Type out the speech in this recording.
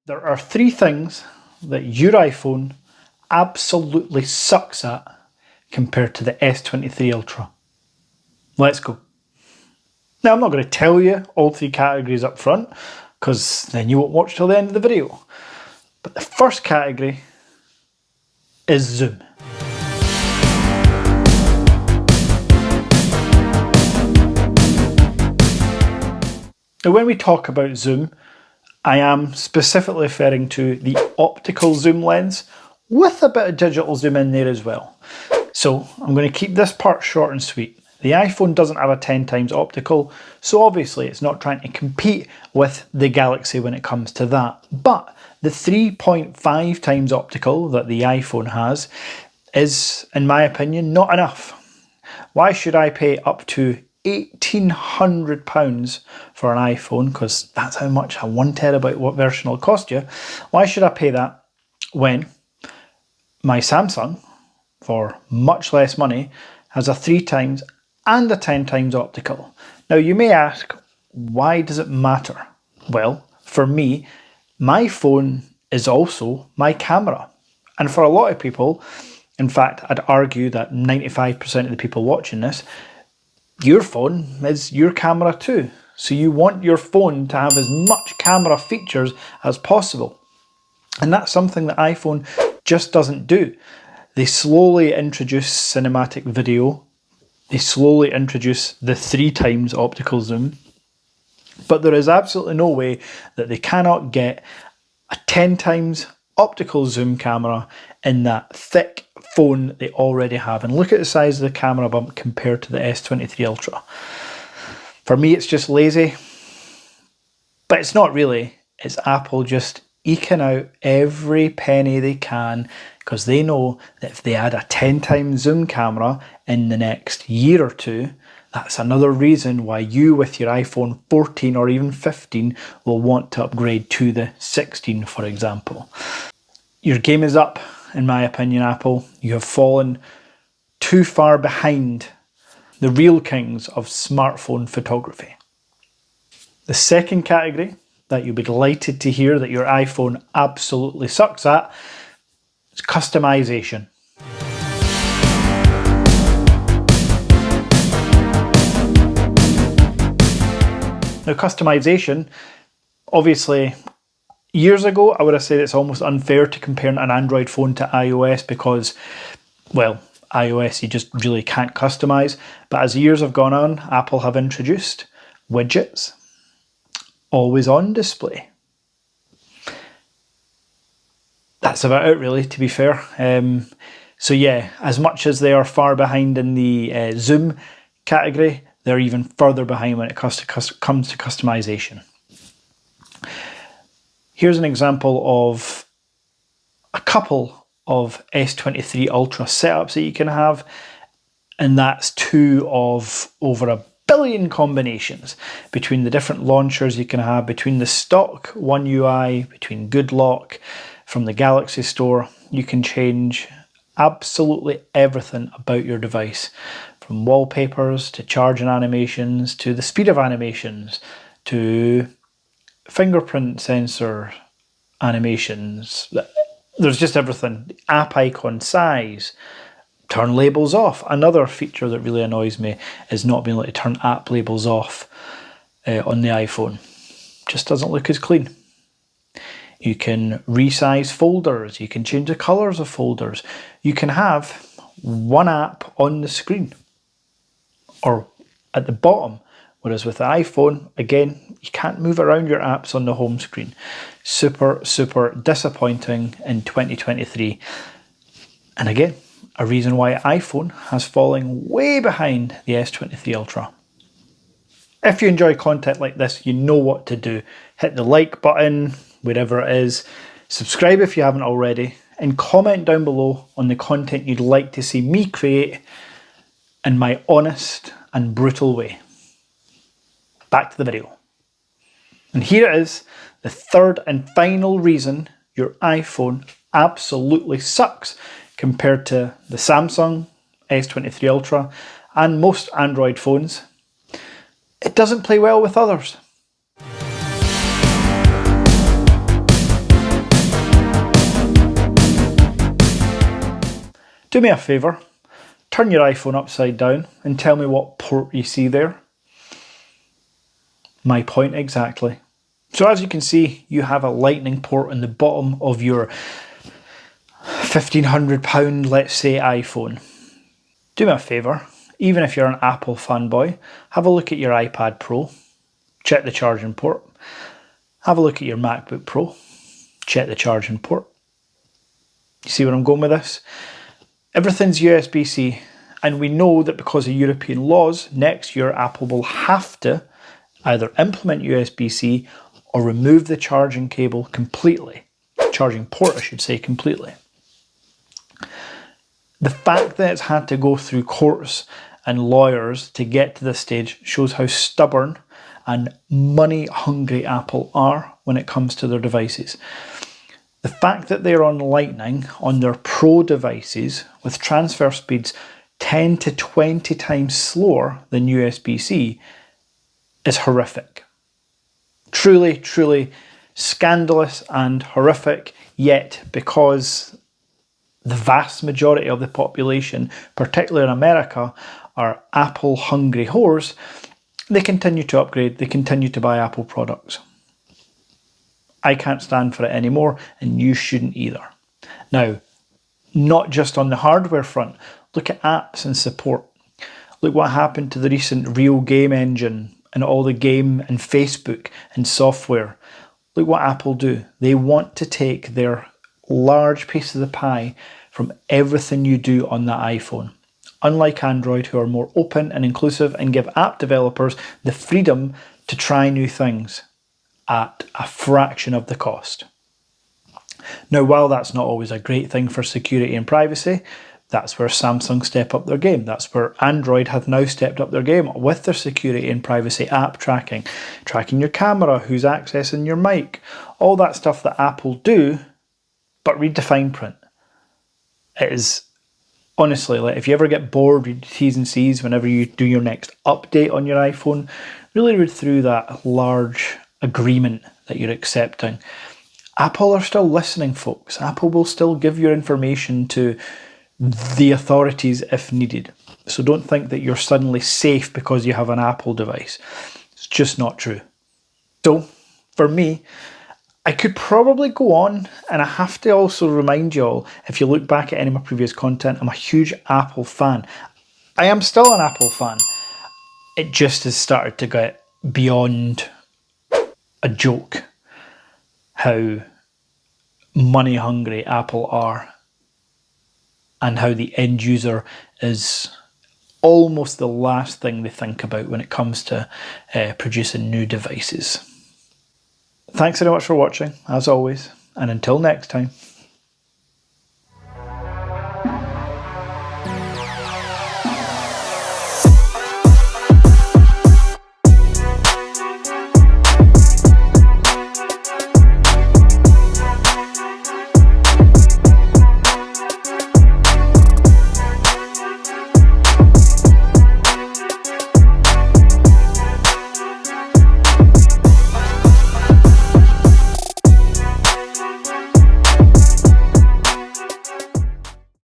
There are three things that your iPhone absolutely sucks at compared to the S23 Ultra. Let's go. Now, I'm not going to tell you all three categories up front, because then you won't watch till the end of the video. But the first category is zoom. Now, when we talk about zoom, I am specifically referring to the optical zoom lens with a bit of digital zoom in there as well. So I'm going to keep this part short and sweet. The iPhone doesn't have a 10 times optical, so obviously it's not trying to compete with the Galaxy when it comes to that. But the 3.5 times optical that the iPhone has is, in my opinion, not enough. Why should I pay up to £1,800 for an iPhone, because that's how much a 1TB version will cost you? Why should I pay that when my Samsung, for much less money, has a 3 times and a 10 times optical? Now you may ask, why does it matter? Well, for me, my phone is also my camera. And for a lot of people, in fact, I'd argue that 95% of the people watching this, your phone is your camera too. So you want your phone to have as much camera features as possible. And that's something that iPhone just doesn't do. They slowly introduce cinematic video. They slowly introduce the 3 times optical zoom. But there is absolutely no way that they cannot get a 10 times optical zoom camera in that thick phone they already have. And look at the size of the camera bump compared to the S23 Ultra. For me, it's just lazy, but it's not really. It's Apple just eking out every penny they can, because they know that if they add a 10 times zoom camera in the next year or two, that's another reason why you with your iPhone 14 or even 15 will want to upgrade to the 16, for example. Your game is up, in my opinion, Apple. You have fallen too far behind the real kings of smartphone photography. The second category that you'll be delighted to hear that your iPhone absolutely sucks at is customization. Now, customization, obviously, years ago, I would have said it's almost unfair to compare an Android phone to iOS because, well, iOS you just really can't customize. But as years have gone on, Apple have introduced widgets, always on display. That's about it, really, to be fair. So yeah, as much as they are far behind in the zoom category, they're even further behind when it comes to customization. Here's an example of a couple of S23 Ultra setups that you can have, and that's 2 of over 1 billion combinations between the different launchers you can have, between the stock One UI, between Good Lock, from the Galaxy Store. You can change absolutely everything about your device, from wallpapers to charging animations to the speed of animations to fingerprint sensor animations. There's just everything. The app icon size, turn labels off. Another feature that really annoys me is not being able to turn app labels off on the iPhone. Just doesn't look as clean. You can resize folders. You can change the colors of folders. You can have one app on the screen or at the bottom. Whereas with the iPhone, again, you can't move around your apps on the home screen. Super, super disappointing in 2023. And again, a reason why iPhone has fallen way behind the S23 Ultra. If you enjoy content like this, you know what to do. Hit the like button, wherever it is. Subscribe if you haven't already. And comment down below on the content you'd like to see me create in my honest and brutal way. Back to the video. And here it is, the third and final reason your iPhone absolutely sucks compared to the Samsung S23 Ultra and most Android phones. It doesn't play well with others. Do me a favour, turn your iPhone upside down and tell me what port you see there. My point exactly. So as you can see, you have a lightning port in the bottom of your £1,500, let's say, iPhone. Do me a favour, even if you're an Apple fanboy, have a look at your iPad Pro, check the charging port. Have a look at your MacBook Pro, check the charging port. You see where I'm going with this? Everything's USB-C, and we know that because of European laws, next year Apple will have to either implement USB-C or remove the charging cable completely. Charging port, I should say, completely. The fact that it's had to go through courts and lawyers to get to this stage shows how stubborn and money-hungry Apple are when it comes to their devices. The fact that they're on Lightning on their Pro devices with transfer speeds 10 to 20 times slower than USB-C is horrific. Truly, truly scandalous and horrific, yet because the vast majority of the population, particularly in America, are Apple-hungry whores, they continue to upgrade, they continue to buy Apple products. I can't stand for it anymore, and you shouldn't either. Now, not just on the hardware front, look at apps and support. Look what happened to the recent Real Game Engine and all the game and Facebook and software. Look what Apple do. They want to take their large piece of the pie from everything you do on that iPhone. Unlike Android, who are more open and inclusive and give app developers the freedom to try new things at a fraction of the cost. Now, while that's not always a great thing for security and privacy, that's where Samsung step up their game. That's where Android have now stepped up their game with their security and privacy app tracking, tracking your camera, who's accessing your mic, all that stuff that Apple do, but read the fine print. It is honestly, like, if you ever get bored, read T's and C's whenever you do your next update on your iPhone, really read through that large agreement that you're accepting. Apple are still listening, folks. Apple will still give your information to the authorities if needed. So don't think that you're suddenly safe because you have an Apple device. It's just not true. So, for me, I could probably go on, and I have to also remind you all, if you look back at any of my previous content, I'm a huge Apple fan. I am still an Apple fan. It just has started to get beyond a joke how money hungry Apple are and how the end user is almost the last thing they think about when it comes to producing new devices. Thanks very much for watching, as always, and until next time.